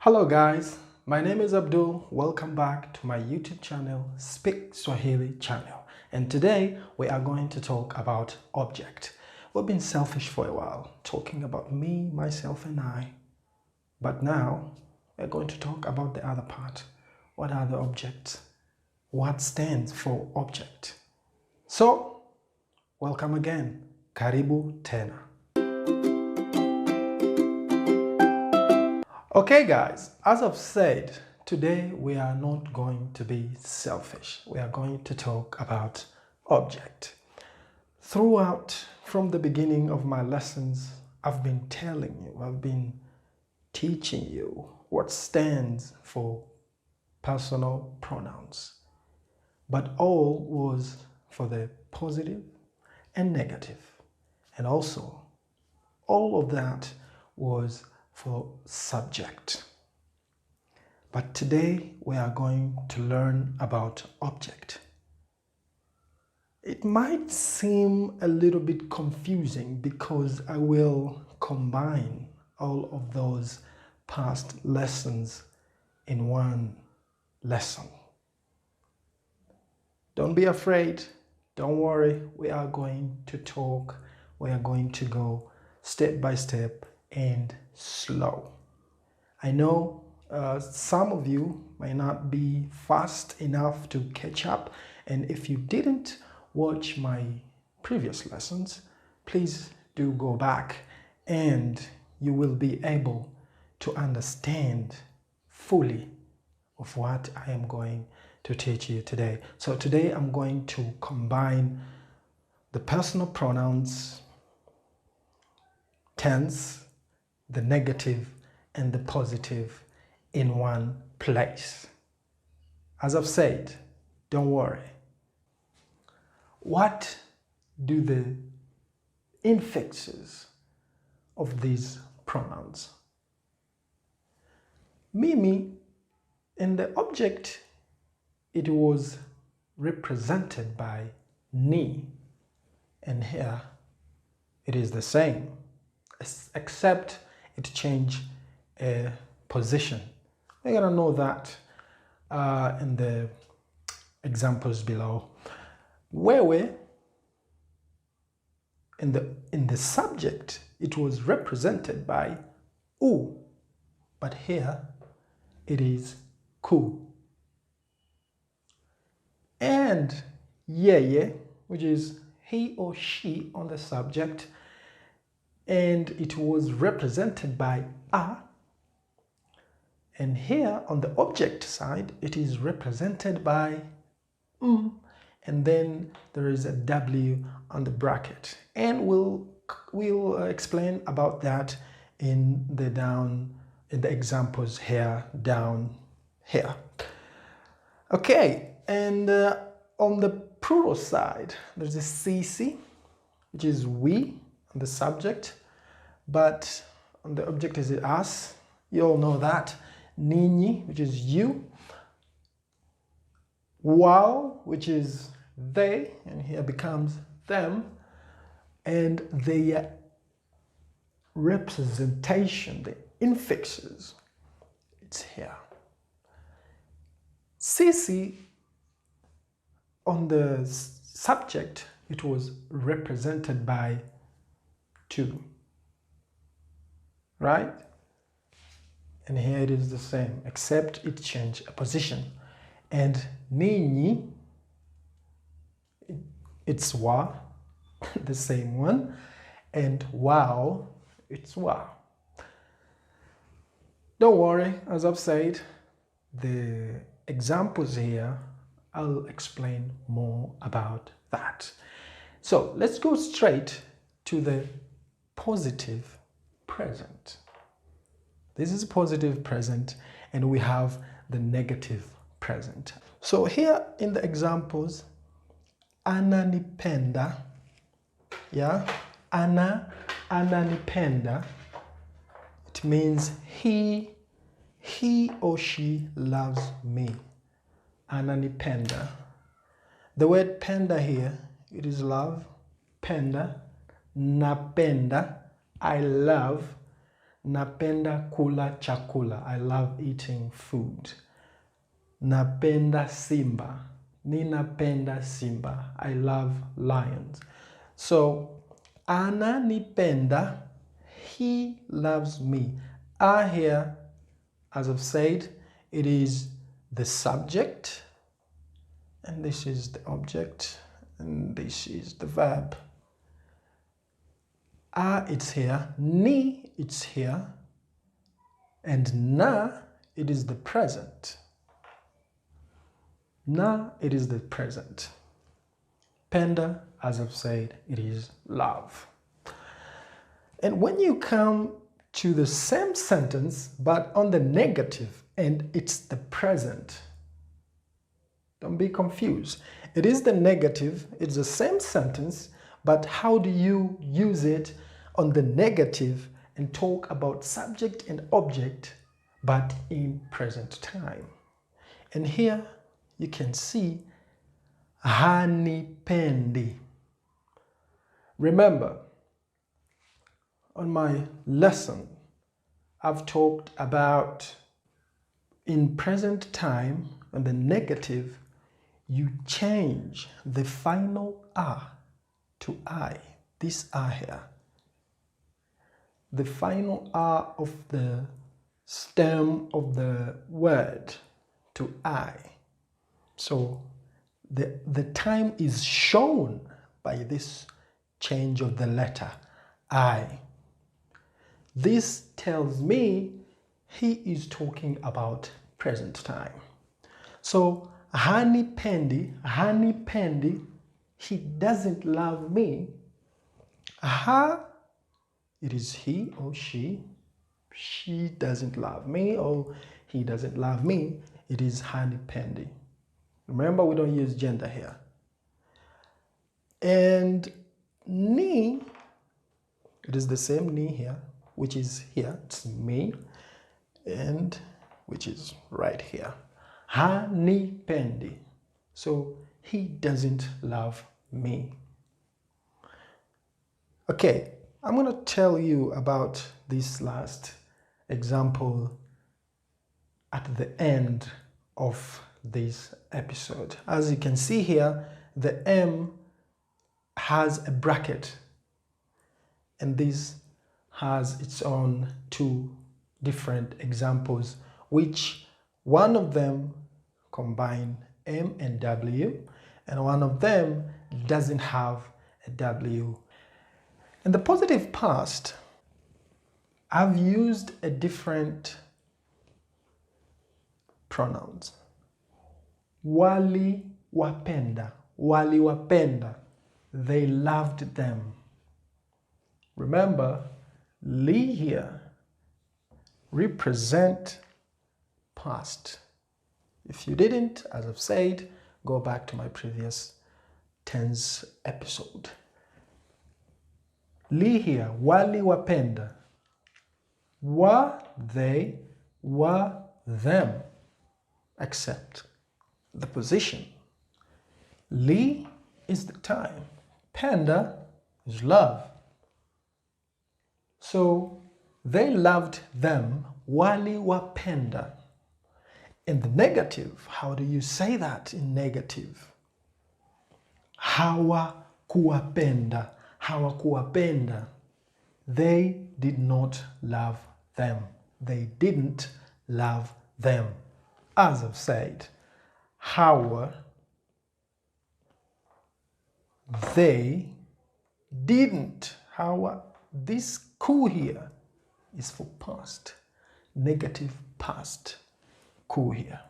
Hello guys, my name is Abdul. Welcome back to my YouTube channel, Speak Swahili channel. And today we are going to talk about object. We've been selfish for a while, talking about me, myself and I. But now we're going to talk about the other part. What are the objects? What stands for object? So, welcome again. Karibu tena. Okay guys, as I've said, today we are not going to be selfish. We are going to talk about object. Throughout, from the beginning of my lessons, I've been telling you, I've been teaching you what stands for personal pronouns. But all was for the positive and negative. And also, all of that was for subject. But today we are going to learn about object. It might seem a little bit confusing because I will combine all of those past lessons in one lesson. Don't be afraid. Don't worry. We are going to talk. We are going to go step by step and slow. I know some of you may not be fast enough to catch up, and if you didn't watch my previous lessons, please do go back and you will be able to understand fully of what I am going to teach you today. So today I'm going to combine the personal pronouns, tense, the negative and the positive in one place. As I've said, don't worry. What do the infixes of these pronouns? Mimi, in the object, it was represented by ni, and here it is the same, except it changed position. We're gonna know that in the examples below. Wewe, in the subject, it was represented by u, but here it is ku. And yeye, which is he or she on the subject, and it was represented by a, and here on the object side it is represented by and then there is a w on the bracket, and we'll explain about that in the examples here down here. Okay, and on the plural side there's a cc, which is we on the subject, but on the object is it us. You all know that. Ninyi, which is you. Wao, which is they, and here becomes them. And the representation, the infixes, it's here. Sisi, on the subject, it was represented by two, right? And here it is the same, except it changed a position. And ninyi, it's wa, the same one. And wow, it's wa. Don't worry, as I've said, the examples here, I'll explain more about that. So let's go straight to the positive present. This is positive present, and we have the negative present. So here in the examples, ananipenda, yeah, ananipenda, it means he or she loves me. Ananipenda. The word penda here, it is love. Penda, napenda, I love. Napenda kula chakula. I love eating food. Napenda simba. Ninapenda simba. I love lions. So, ananipenda, he loves me. Here, as I've said, it is the subject, and this is the object, and this is the verb. It's here, ni, it's here, and na, it is the present. Na, it is the present. Penda, as I've said, it is love. And when you come to the same sentence, but on the negative, and it's the present, don't be confused. It is the negative, it's the same sentence, but how do you use it on the negative and talk about subject and object, but in present time? And here you can see hanipendi. Remember, on my lesson, I've talked about in present time, on the negative, you change the final R to I. This R here. The final R of the stem of the word to I. So the time is shown by this change of the letter I. This tells me he is talking about present time. So hanipendi, he doesn't love me. It is he or she. She doesn't love me, or he doesn't love me. It is hanipendi. Remember, we don't use gender here. And ni, it is the same ni here, which is here, it's me, and which is right here. Hanipendi. So he doesn't love me. Okay, I'm going to tell you about this last example at the end of this episode. As you can see here, the M has a bracket, and this has its own two different examples, which one of them combine M and W, and one of them doesn't have a W. In the positive past, I've used a different pronouns. Wali wapenda. Wali wapenda. They loved them. Remember, li here represent past. If you didn't, as I've said, go back to my previous tense episode. Li here, wali wapenda. Were they, were them, except the position. Li is the time. Penda is love. So they loved them. Wali wapenda. In the negative, how do you say that in negative? Hawakuwapenda. Hawakuwapenda. They did not love them. They didn't love them. As I've said, they didn't. This ku here is for past, negative past. Ku here.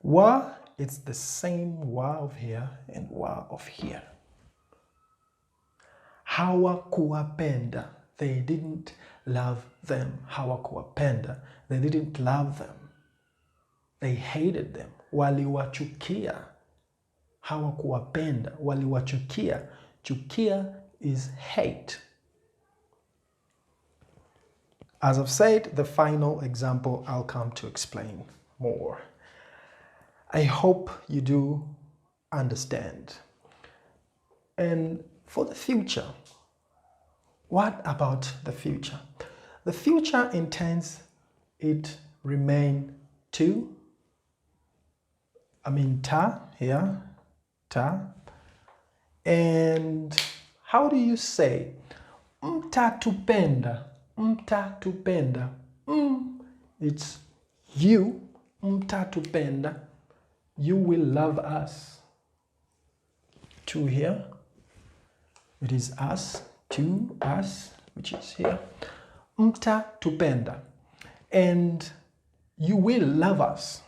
Wa, it's the same wa of here and wa of here. Hawakuwapenda. They didn't love them. Hawakuwapenda. They didn't love them. They hated them. Waliwachukia. Hawakuwapenda. Waliwachukia. Chukia is hate. As I've said, the final example I'll come to explain more. I hope you do understand. And for the future, what about the future? The future intense, it remain to, ta here, ta. And how do you say mtatupenda? Mtatupenda. It's you, mtatupenda. You will love us. To here, it is us, to us, which is here. Mtatupenda. And you will love us.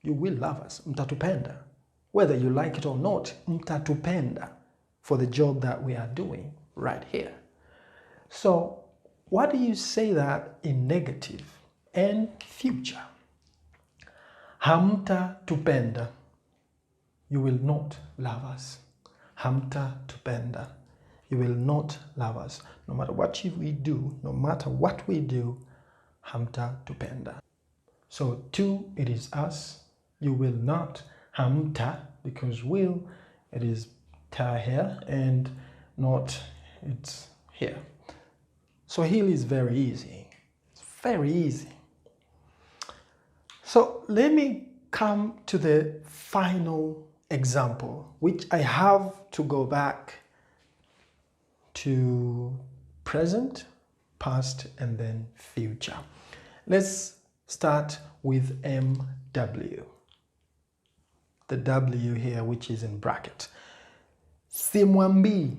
You will love us. Mtatupenda. Whether you like it or not, mtatupenda, for the job that we are doing right here. So, what do you say that in negative and future? Hamtatupenda. You will not love us. Hamtatupenda. You will not love us. No matter what we do, hamtatupenda. So, to, it is us. You will not. Hamta, because will, it is ta here, and not, it's here. Swahili is very easy. It's very easy. So let me come to the final example, which I have to go back to present, past, and then future. Let's start with MW. The W here, which is in bracket. Simwambi.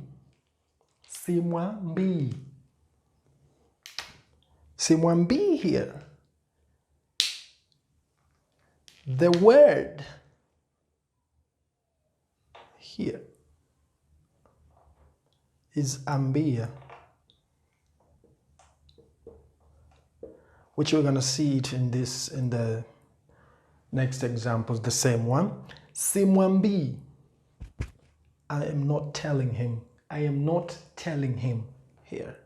Simwambi. Simwambi here. The word here is ambia, which we're going to see it in the next examples, the same one. Simwambi. I am not telling him. I am not telling him here.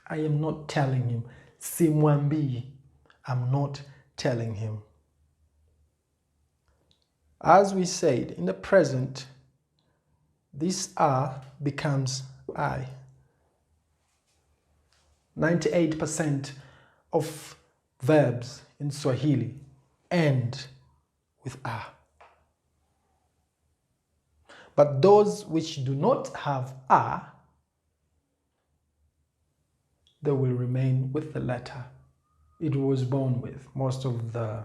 I am not telling him. Simwambi. I'm not telling him. As we said, in the present, this are becomes I. 98% of verbs in Swahili end with a. But those which do not have a, they will remain with the letter it was born with, most of the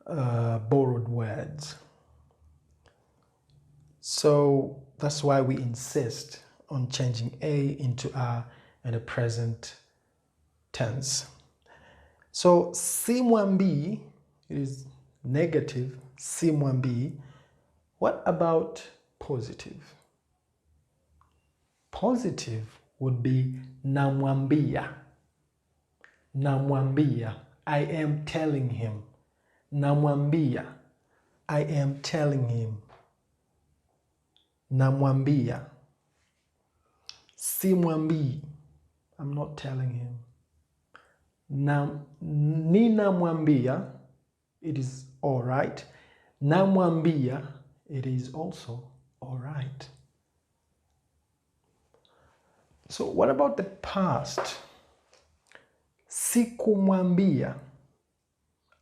borrowed words. So that's why we insist on changing a into a in the present tense. So simwambi, it is negative, simwambi. What about positive? Positive would be namwambia. Namwambia. I am telling him. Namwambia. I am telling him. Namwambia. Simwambi. I'm not telling him. Ninamwambia. It is all right. Namwambia. It is also all right. So what about the past? Sikumwambia.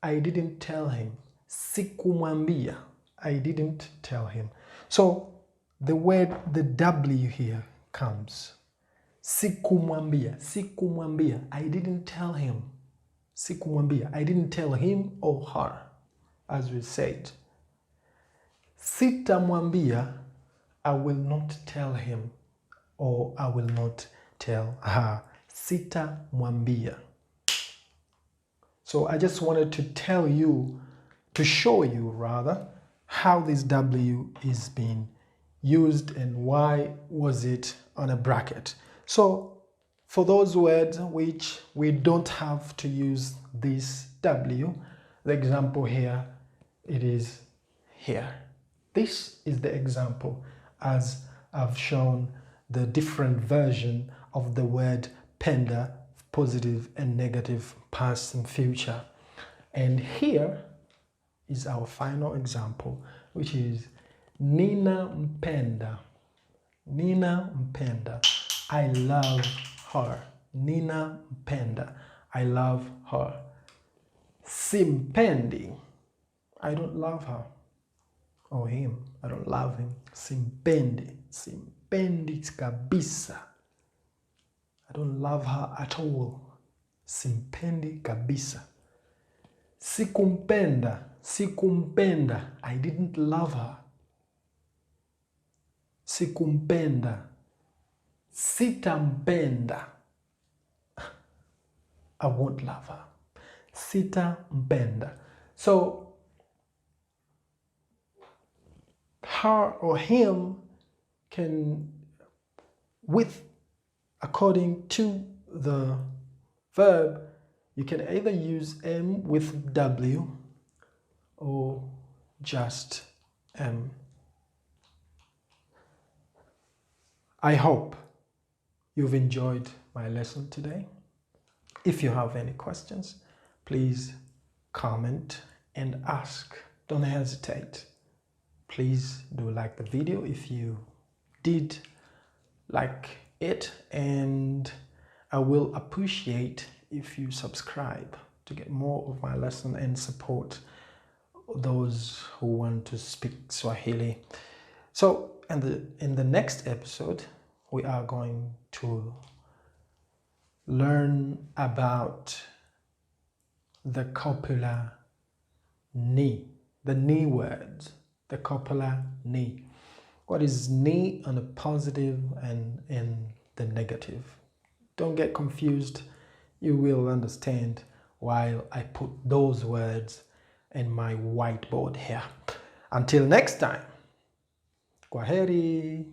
I didn't tell him. Sikumwambia. I didn't tell him. So the word, the W here comes. Sikumwambia. Sikumwambia. I didn't tell him. Sikumwambia. I didn't tell him or her, as we said. Sitamwambia. I will not tell him or I will not tell her. Sitamwambia. So I just wanted to tell you, to show you rather, how this W is being used and why was it on a bracket. So for those words which we don't have to use this W, the example here, it is here. This is the example as I've shown the different version of the word penda, positive and negative, past and future. And here is our final example, which is Nina mpenda. Nina mpenda. I love her. Nina mpenda. I love her. Simpendi. I don't love her. Or him. I don't love him. Simpendi. Simpendi kabisa. I don't love her at all. Simpendi kabisa. Sikumpenda. Sikumpenda. I didn't love her. Sikumpenda. Sitampenda. I won't love her. Sitampenda. So, her or him can, according to the verb, you can either use M with W or just M. I hope you've enjoyed my lesson today. If you have any questions, please comment and ask. Don't hesitate. Please do like the video if you did like it, and I will appreciate if you subscribe to get more of my lesson and support those who want to speak Swahili. So in the next episode, we are going to learn about the copula ni, the ni words, the copula ni. What is ni on the positive and in the negative? Don't get confused. You will understand while I put those words in my whiteboard here. Until next time, kwaheri.